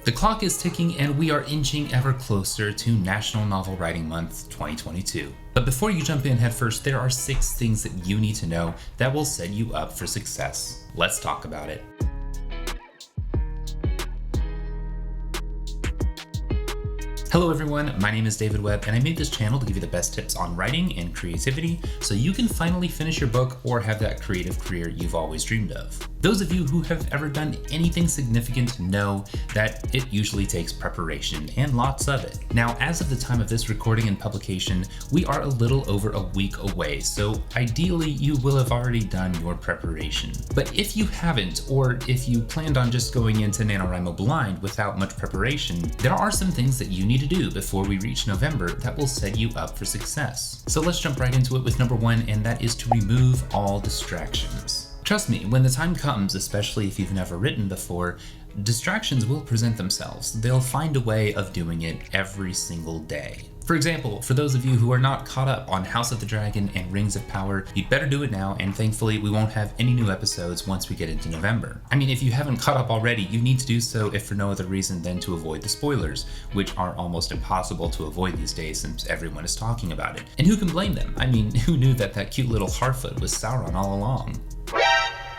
The clock is ticking and we are inching ever closer to National Novel Writing Month 2022. But before you jump in headfirst, there are 6 things that you need to know that will set you up for success. Let's talk about it. Hello everyone, my name is David Webb and I made this channel to give you the best tips on writing and creativity so you can finally finish your book or have that creative career you've always dreamed of. Those of you who have ever done anything significant know that it usually takes preparation and lots of it. Now, as of the time of this recording and publication, we are a little over a week away, so ideally you will have already done your preparation. But if you haven't, or if you planned on just going into NaNoWriMo blind without much preparation, there are some things that you need to do before we reach November that will set you up for success. So let's jump right into it with number 1, and that is to remove all distractions. Trust me, when the time comes, especially if you've never written before, distractions will present themselves. They'll find a way of doing it every single day. For example, for those of you who are not caught up on House of the Dragon and Rings of Power, you'd better do it now, and thankfully we won't have any new episodes once we get into November. I mean, if you haven't caught up already, you need to do so if for no other reason than to avoid the spoilers, which are almost impossible to avoid these days since everyone is talking about it. And who can blame them? I mean, who knew that cute little Harfoot was Sauron all along?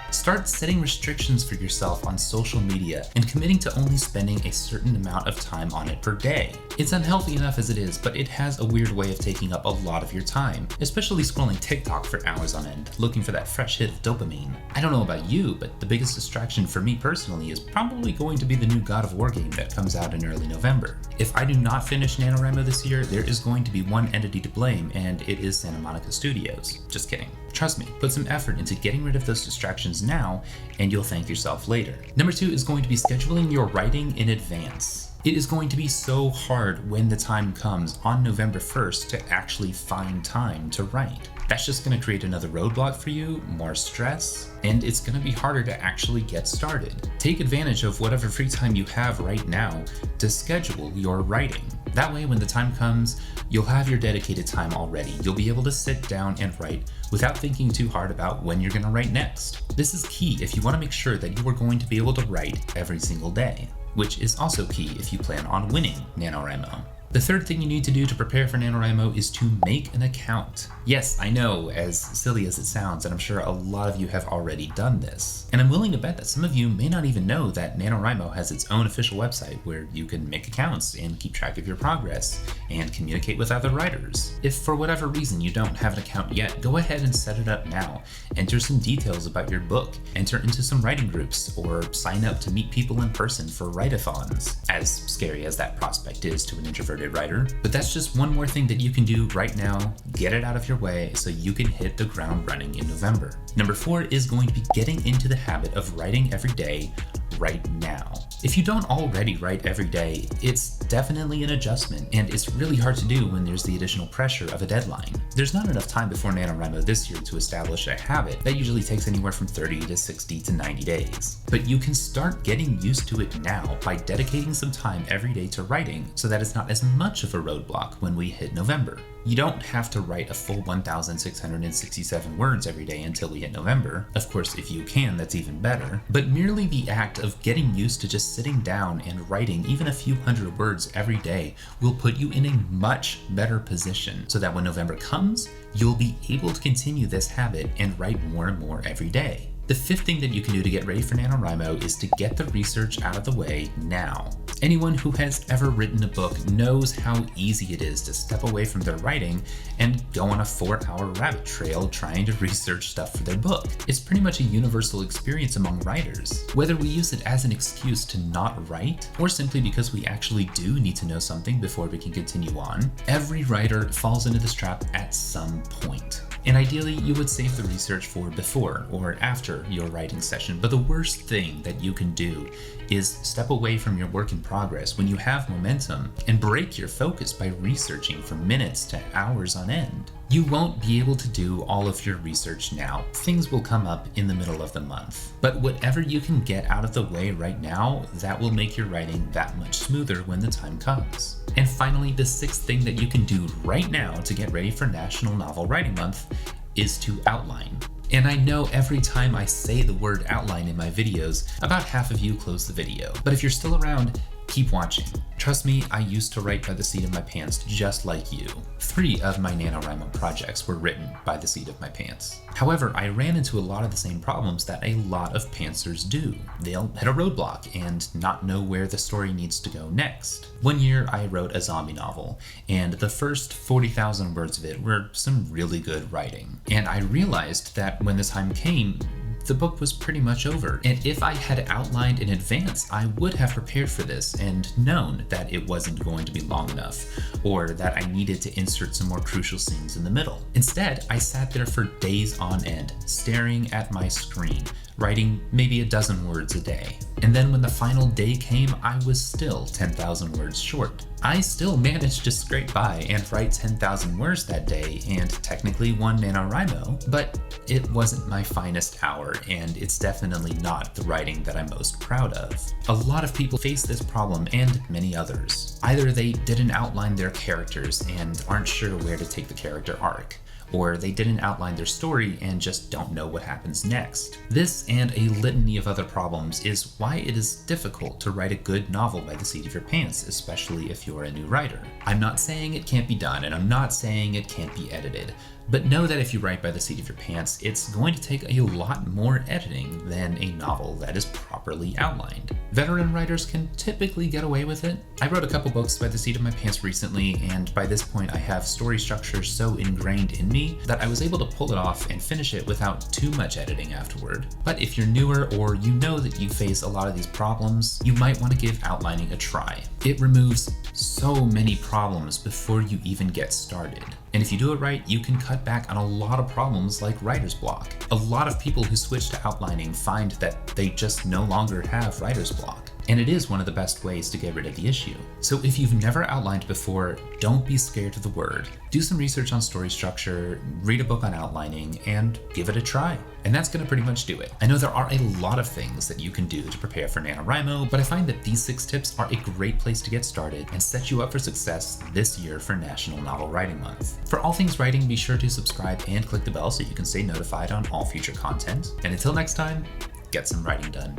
Start setting restrictions for yourself on social media and committing to only spending a certain amount of time on it per day. It's unhealthy enough as it is, but it has a weird way of taking up a lot of your time, especially scrolling TikTok for hours on end, looking for that fresh hit of dopamine. I don't know about you, but the biggest distraction for me personally is probably going to be the new God of War game that comes out in early November. If I do not finish NaNoWriMo this year, there is going to be one entity to blame, and it is Santa Monica Studios. Just kidding. Trust me, put some effort into getting rid of those distractions now, and you'll thank yourself later. Number 2 is going to be scheduling your writing in advance. It is going to be so hard when the time comes on November 1st to actually find time to write. That's just going to create another roadblock for you, more stress, and it's going to be harder to actually get started. Take advantage of whatever free time you have right now to schedule your writing. That way, when the time comes, you'll have your dedicated time already. You'll be able to sit down and write without thinking too hard about when you're going to write next. This is key if you want to make sure that you are going to be able to write every single day, which is also key if you plan on winning NaNoWriMo. The third thing you need to do to prepare for NaNoWriMo is to make an account. Yes, I know, as silly as it sounds, and I'm sure a lot of you have already done this. And I'm willing to bet that some of you may not even know that NaNoWriMo has its own official website where you can make accounts and keep track of your progress and communicate with other writers. If for whatever reason you don't have an account yet, go ahead and set it up now. Enter some details about your book, enter into some writing groups, or sign up to meet people in person for write-a-thons, as scary as that prospect is to an introverted writer. But that's just one more thing that you can do right now. Get it out of your way so you can hit the ground running in November. Number 4 is going to be getting into the habit of writing every day right now. If you don't already write every day, it's definitely an adjustment, and it's really hard to do when there's the additional pressure of a deadline. There's not enough time before NaNoWriMo this year to establish a habit. That usually takes anywhere from 30 to 60 to 90 days. But you can start getting used to it now by dedicating some time every day to writing so that it's not as much of a roadblock when we hit November. You don't have to write a full 1,667 words every day until we hit November. Of course, if you can, that's even better. But merely the act of getting used to just sitting down and writing even a few hundred words every day will put you in a much better position so that when November comes, you'll be able to continue this habit and write more and more every day. The 5th thing that you can do to get ready for NaNoWriMo is to get the research out of the way now. Anyone who has ever written a book knows how easy it is to step away from their writing and go on a 4-hour rabbit trail trying to research stuff for their book. It's pretty much a universal experience among writers. Whether we use it as an excuse to not write, or simply because we actually do need to know something before we can continue on, every writer falls into this trap at some point. And ideally, you would save the research for before or after your writing session. But the worst thing that you can do is step away from your work in progress when you have momentum and break your focus by researching for minutes to hours on end. You won't be able to do all of your research now. Things will come up in the middle of the month. But whatever you can get out of the way right now, that will make your writing that much smoother when the time comes. And finally, the 6th thing that you can do right now to get ready for National Novel Writing Month is to outline. And I know every time I say the word outline in my videos, about half of you close the video. But if you're still around, keep watching. Trust me, I used to write by the seat of my pants just like you. 3 of my NaNoWriMo projects were written by the seat of my pants. However, I ran into a lot of the same problems that a lot of pantsers do. They'll hit a roadblock and not know where the story needs to go next. One year I wrote a zombie novel, and the first 40,000 words of it were some really good writing. And I realized that when the time came, the book was pretty much over. And if I had outlined in advance, I would have prepared for this and known that it wasn't going to be long enough, or that I needed to insert some more crucial scenes in the middle. Instead, I sat there for days on end, staring at my screen, writing maybe a dozen words a day. And then when the final day came, I was still 10,000 words short. I still managed to scrape by and write 10,000 words that day and technically won NaNoWriMo, but it wasn't my finest hour, and it's definitely not the writing that I'm most proud of. A lot of people face this problem, and many others. Either they didn't outline their characters and aren't sure where to take the character arc, or they didn't outline their story and just don't know what happens next. This and a litany of other problems is why it is difficult to write a good novel by the seat of your pants, especially if you're a new writer. I'm not saying it can't be done, and I'm not saying it can't be edited, but know that if you write by the seat of your pants, it's going to take a lot more editing than a novel that is properly outlined. Veteran writers can typically get away with it. I wrote a couple books by the seat of my pants recently, and by this point I have story structure so ingrained in me that I was able to pull it off and finish it without too much editing afterward. But if you're newer, or you know that you face a lot of these problems, you might want to give outlining a try. It removes so many problems before you even get started. And if you do it right, you can cut back on a lot of problems like writer's block. A lot of people who switch to outlining find that they just no longer have writer's block. And it is one of the best ways to get rid of the issue. So if you've never outlined before, don't be scared of the word. Do some research on story structure, read a book on outlining, and give it a try. And that's gonna pretty much do it. I know there are a lot of things that you can do to prepare for NaNoWriMo, but I find that these 6 tips are a great place to get started and set you up for success this year for National Novel Writing Month. For all things writing, be sure to subscribe and click the bell so you can stay notified on all future content. And until next time, get some writing done.